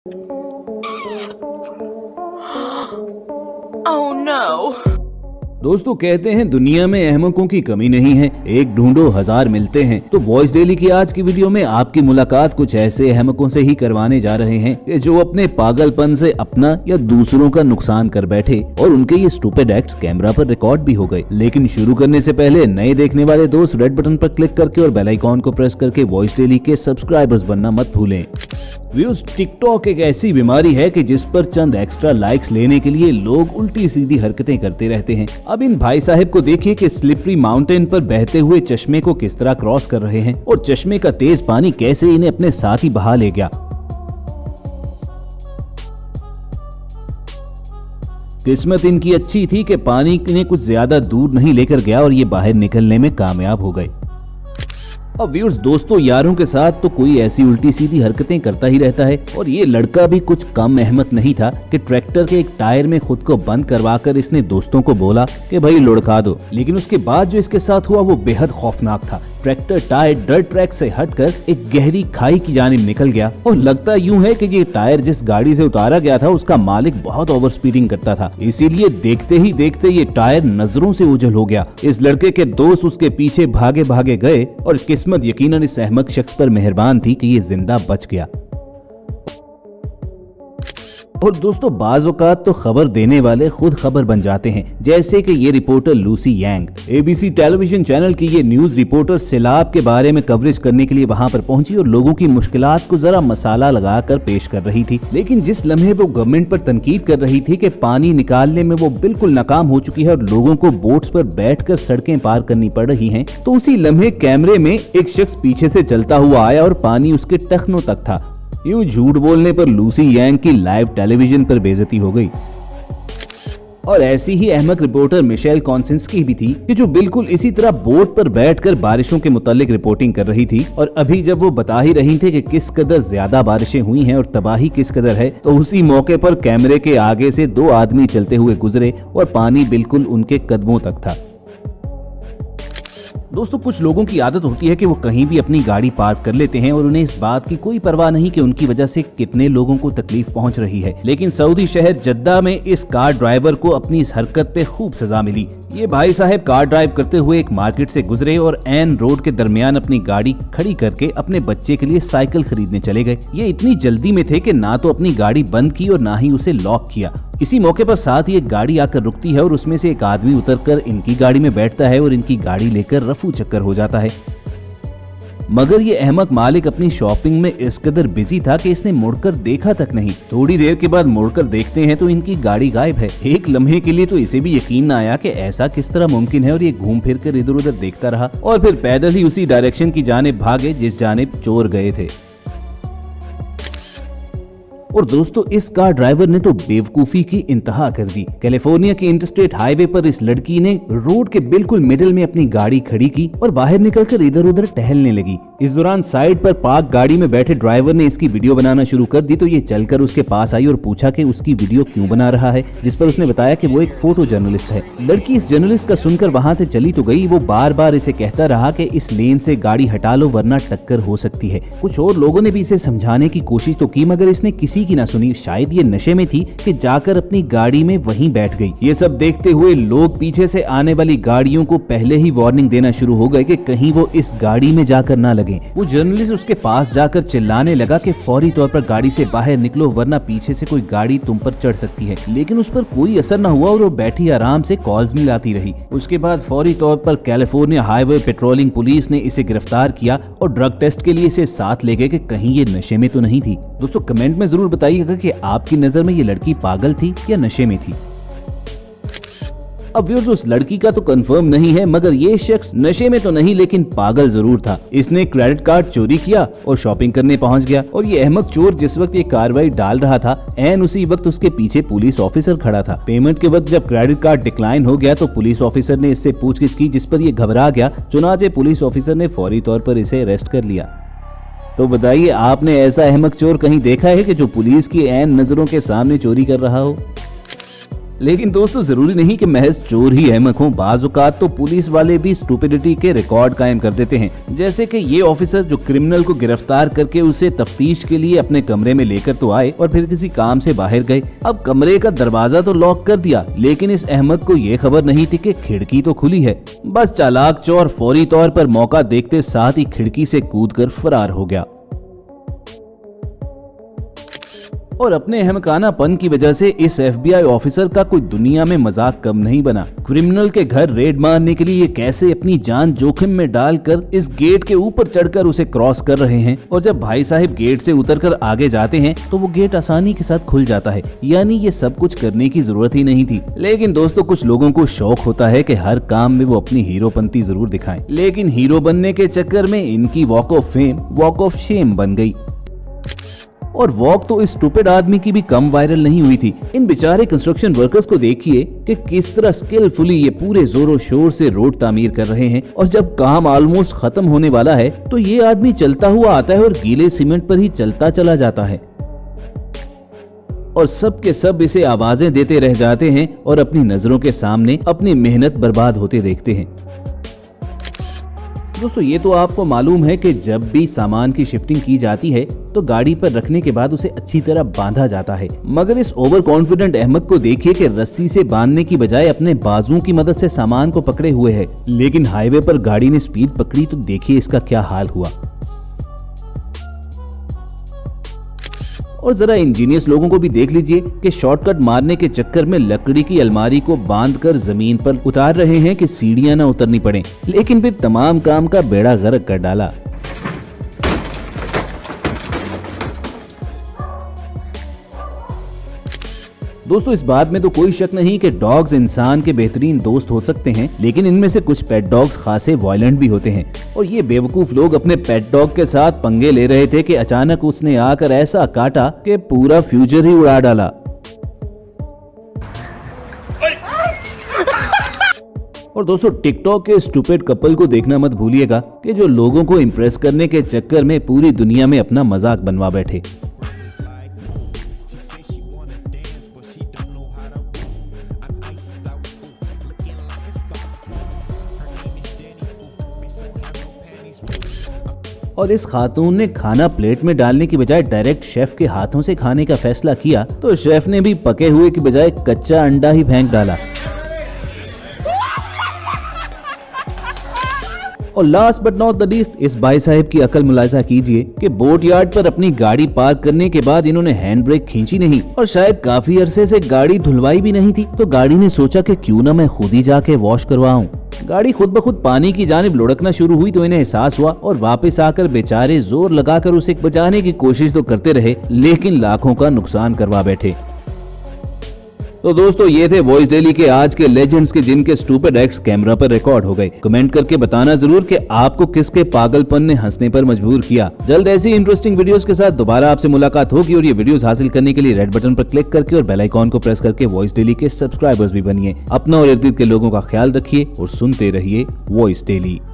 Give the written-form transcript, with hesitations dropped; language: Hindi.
Oh no! दोस्तों कहते हैं दुनिया में अहमकों की कमी नहीं है, एक ढूंढो हजार मिलते हैं। तो वॉइस डेली की आज की वीडियो में आपकी मुलाकात कुछ ऐसे अहमकों से ही करवाने जा रहे हैं कि जो अपने पागलपन से अपना या दूसरों का नुकसान कर बैठे और उनके ये स्टूपिड एक्ट्स कैमरा पर रिकॉर्ड भी हो गए। लेकिन शुरू करने से पहले नए देखने वाले दोस्त रेड बटन पर क्लिक करके और बेल आइकॉन को प्रेस करके वॉइस डेली के सब्सक्राइबर्स बनना मत भूलें। व्यूज, टिकटॉक एक ऐसी बीमारी है कि जिस पर चंद एक्स्ट्रा लाइक्स लेने के लिए लोग उल्टी सीधी हरकतें करते रहते हैं। अब इन भाई साहब को देखिए कि स्लिपरी माउंटेन पर बहते हुए चश्मे को किस तरह क्रॉस कर रहे हैं और चश्मे का तेज पानी कैसे इन्हें अपने साथ ही बहा ले गया। किस्मत इनकी अच्छी थी कि पानी इन्हें कुछ ज्यादा दूर नहीं लेकर गया और ये बाहर निकलने में कामयाब हो गए। अब व्यूअर्स, दोस्तों यारों के साथ तो कोई ऐसी उल्टी सीधी हरकतें करता ही रहता है और ये लड़का भी कुछ कम अहमक नहीं था कि ट्रैक्टर के एक टायर में खुद को बंद करवाकर इसने दोस्तों को बोला कि भाई लुढ़का दो। लेकिन उसके बाद जो इसके साथ हुआ वो बेहद खौफनाक था। ट्रैक्टर टायर डर्ट ट्रैक से हटकर एक गहरी खाई की जानिब निकल गया और लगता यूं है कि ये टायर जिस गाड़ी से उतारा गया था उसका मालिक बहुत ओवर स्पीडिंग करता था, इसीलिए देखते ही देखते ये टायर नजरों से ओझल हो गया। इस लड़के के दोस्त उसके पीछे भागे भागे गए और किस्मत यकीनन इस अहमक शख्स पर मेहरबान थी कि ये जिंदा बच गया। और दोस्तों बाज़ औक़ात तो खबर देने वाले खुद खबर बन जाते हैं, जैसे कि ये रिपोर्टर लूसी यांग एबीसी टेलीविजन चैनल की ये न्यूज रिपोर्टर सैलाब के बारे में कवरेज करने के लिए वहां पर पहुंची और लोगों की मुश्किलात को जरा मसाला लगाकर पेश कर रही थी। लेकिन जिस लम्हे वो गवर्नमेंट पर तनकीद कर रही थी कि पानी निकालने में वो बिल्कुल नाकाम हो चुकी है और लोगों को बोट्स पर बैठकर सड़कें पार करनी पड़ रही हैं, तो उसी लम्हे कैमरे में एक शख्स पीछे से चलता हुआ आया और पानी उसके टखनों तक था। यूं झूठ बोलने पर लूसी यांग की लाइव टेलीविजन पर बेइज्जती हो गई। और ऐसी ही अहमक रिपोर्टर मिशेल कॉन्सिंस्की भी थी कि जो बिल्कुल इसी तरह बोट पर बैठकर बारिशों के मुतालिक रिपोर्टिंग कर रही थी। और अभी जब वो बता ही रही थी कि किस कदर ज्यादा बारिशें हुई हैं और तबाही किस कदर है, तो उसी मौके पर कैमरे के आगे से दो आदमी चलते हुए गुजरे और पानी बिल्कुल उनके कदमों तक था। दोस्तों कुछ लोगों की आदत होती है कि वो कहीं भी अपनी गाड़ी पार्क कर लेते हैं और उन्हें इस बात की कोई परवाह नहीं कि उनकी वजह से कितने लोगों को तकलीफ पहुंच रही है। लेकिन सऊदी शहर जद्दा में इस कार ड्राइवर को अपनी इस हरकत पे खूब सजा मिली। ये भाई साहब कार ड्राइव करते हुए एक मार्केट से गुजरे और एन रोड के दरमियान अपनी गाड़ी खड़ी करके अपने बच्चे के लिए साइकिल खरीदने चले गए। ये इतनी जल्दी में थे कि ना तो अपनी गाड़ी बंद की और ना ही उसे लॉक किया। इसी मौके पर साथ ही एक गाड़ी आकर रुकती है और उसमें से एक आदमी उतरकर इनकी गाड़ी में बैठता है और इनकी गाड़ी लेकर रफू चक्कर हो जाता है। मगर ये अहमक मालिक अपनी शॉपिंग में इस कदर बिजी था कि इसने मुड़कर देखा तक नहीं। थोड़ी देर के बाद मुड़कर देखते हैं तो इनकी गाड़ी गायब है। एक लम्हे के लिए तो इसे भी यकीन न आया कि ऐसा किस तरह मुमकिन है और ये घूम फिर कर इधर उधर देखता रहा और फिर पैदल ही उसी डायरेक्शन की जानिब भागे जिस जानिब चोर गए थे। और दोस्तों इस कार ड्राइवर ने तो बेवकूफी की इंतहा कर दी। कैलिफोर्निया के इंटरस्टेट हाईवे पर इस लड़की ने रोड के बिल्कुल मिडिल में अपनी गाड़ी खड़ी की और बाहर निकलकर इधर उधर टहलने लगी। इस दौरान साइड पर पार्क गाड़ी में बैठे ड्राइवर ने इसकी वीडियो बनाना शुरू कर दी, तो ये चलकर उसके पास आई और पूछा कि उसकी वीडियो क्यों बना रहा है, जिस पर उसने बताया कि वो एक फोटो जर्नलिस्ट है। लड़की इस जर्नलिस्ट का सुनकर वहां से चली तो गई, वो बार बार इसे कहता रहा कि इस लेन से गाड़ी हटा लो वरना टक्कर हो सकती है। कुछ और लोगों ने भी इसे समझाने की कोशिश तो की मगर इसने किसी की ना सुनी। शायद ये नशे में थी कि जाकर अपनी गाड़ी में वहीं बैठ गई। ये सब देखते हुए लोग पीछे से आने वाली गाड़ियों को पहले ही वार्निंग देना शुरू हो गए कि कहीं वो इस गाड़ी में जाकर ना लगे। वो जर्नलिस्ट उसके पास जाकर चिल्लाने लगा कि फौरी तौर पर गाड़ी से बाहर निकलो वरना पीछे से कोई गाड़ी तुम पर चढ़ सकती है। लेकिन उस पर कोई असर न हुआ और वो बैठी आराम से कॉल्स मिलाती रही। उसके बाद फौरी तौर पर कैलिफोर्निया हाईवे पेट्रोलिंग पुलिस ने इसे गिरफ्तार किया और ड्रग टेस्ट के लिए इसे साथ ले गए कि कहीं ये नशे में तो नहीं थी। दोस्तों कमेंट में जरूर बताइएगा कि आपकी नजर में ये लड़की पागल थी या नशे में थी। अब व्यूअर्स उस लड़की का तो कंफर्म नहीं है मगर ये शख्स नशे में तो नहीं लेकिन पागल जरूर था। इसने क्रेडिट कार्ड चोरी किया और शॉपिंग करने पहुंच गया और ये अहमक चोर जिस वक्त ये कार्रवाई डाल रहा था एन उसी वक्त उसके पीछे पुलिस ऑफिसर खड़ा था। पेमेंट के वक्त जब क्रेडिट कार्ड डिक्लाइन हो गया तो पुलिस ऑफिसर ने इससे पूछगिछ की, जिस पर ये घबरा गया। चुनाचे पुलिस ऑफिसर ने फौरी तौर पर इसे अरेस्ट कर लिया। तो बताइए आपने ऐसा अहमक चोर कहीं देखा है कि जो पुलिस की ऐन नजरों के सामने चोरी कर रहा हो? लेकिन दोस्तों जरूरी नहीं कि महज चोर ही अहमक हों, बाज़ औक़ात तो पुलिस वाले भी स्टूपिडिटी के रिकॉर्ड कायम कर देते हैं। जैसे कि ये ऑफिसर जो क्रिमिनल को गिरफ्तार करके उसे तफ्तीश के लिए अपने कमरे में लेकर तो आए और फिर किसी काम से बाहर गए। अब कमरे का दरवाजा तो लॉक कर दिया, लेकिन इस अहमक को ये खबर नहीं थी कि खिड़की तो खुली है। बस चालाक चोर फौरी तौर पर मौका देखते साथ ही खिड़की से कूदकर फरार हो गया और अपने अहमकानापन की वजह से इस FBI ऑफिसर का कोई दुनिया में मजाक कम नहीं बना। क्रिमिनल के घर रेड मारने के लिए ये कैसे अपनी जान जोखिम में डालकर इस गेट के ऊपर चढ़कर उसे क्रॉस कर रहे हैं, और जब भाई साहब गेट से उतरकर आगे जाते हैं तो वो गेट आसानी के साथ खुल जाता है। यानी ये सब कुछ करने की जरूरत ही नहीं थी। लेकिन दोस्तों कुछ लोगों को शौक होता है कि हर काम में वो अपनी हीरोपंती जरूर दिखाएं, लेकिन हीरो बनने के चक्कर में इनकी walk of fame walk of shame बन गई। और वॉक तो इस स्टूपिड आदमी की भी कम वायरल नहीं हुई थी। इन बेचारे कंस्ट्रक्शन वर्कर्स को देखिए कि किस तरह स्किलफुली ये पूरे जोरों शोर से रोड तामीर कर रहे हैं, और जब काम ऑलमोस्ट खत्म होने वाला है तो ये आदमी चलता हुआ आता है और गीले सीमेंट पर ही चलता चला जाता है, और सब के सब इसे आवाजें देते रह जाते हैं और अपनी नजरों के सामने अपनी मेहनत बर्बाद होते देखते हैं। दोस्तों ये तो आपको मालूम है कि जब भी सामान की शिफ्टिंग की जाती है तो गाड़ी पर रखने के बाद उसे अच्छी तरह बांधा जाता है, मगर इस ओवर कॉन्फिडेंट अहमद को देखिए कि रस्सी से बांधने की बजाय अपने बाजुओं की मदद से सामान को पकड़े हुए है। लेकिन हाईवे पर गाड़ी ने स्पीड पकड़ी तो देखिए इसका क्या हाल हुआ। और जरा इंजीनियर्स लोगों को भी देख लीजिए कि शॉर्टकट मारने के चक्कर में लकड़ी की अलमारी को बांधकर जमीन पर उतार रहे हैं कि सीढ़ियां न उतरनी पड़े, लेकिन फिर तमाम काम का बेड़ा गर्क कर डाला। दोस्तों इस बात में तो कोई शक नहीं कि डॉग्स इंसान के बेहतरीन दोस्त हो सकते हैं, लेकिन इनमें से कुछ पेट डॉग्स खासे वायलेंट भी होते हैं। और ये बेवकूफ लोग अपने पेट डॉग के साथ पंगे ले रहे थे कि अचानक उसने आकर ऐसा काटा कि पूरा फ्यूचर ही उड़ा डाला। और दोस्तों टिकटॉक के स्टूपिड कपल को देखना मत भूलिएगा कि जो लोगों को इम्प्रेस करने के चक्कर में पूरी दुनिया में अपना मजाक बनवा बैठे। और इस खातून ने खाना प्लेट में डालने की बजाय डायरेक्ट शेफ के हाथों से खाने का फैसला किया, तो शेफ ने भी पके हुए की बजाय कच्चा अंडा ही फेंक डाला। और last but not the least इस भाई साहब की अकल मुलाहिजा कीजिए कि बोट यार्ड पर अपनी गाड़ी पार्क करने के बाद इन्होंने हैंड ब्रेक खींची नहीं और शायद काफी अरसे से गाड़ी धुलवाई भी नहीं थी, तो गाड़ी ने सोचा कि क्यों ना मैं खुद ही जाके वॉश करवाऊं। गाड़ी खुद ब खुद पानी की जानिब लुढ़कना शुरू हुई तो इन्हें एहसास हुआ और वापस आकर बेचारे जोर लगाकर उसे बचाने की कोशिश तो करते रहे, लेकिन लाखों का नुकसान करवा बैठे। तो दोस्तों ये थे वॉइस डेली के आज के लेजेंड्स के जिनके स्टूपिड एक्ट्स कैमरा पर रिकॉर्ड हो गए। कमेंट करके बताना जरूर कि आपको किसके पागलपन ने हंसने पर मजबूर किया। जल्द ऐसी इंटरेस्टिंग वीडियोस के साथ दोबारा आपसे मुलाकात होगी, और ये वीडियोस हासिल करने के लिए रेड बटन पर क्लिक करके और बेल आइकॉन को प्रेस करके वॉइस डेली के सब्सक्राइबर्स भी बनिए। अपना और इर्द गिर्द के लोगों का ख्याल रखिए और सुनते रहिए वॉइस डेली।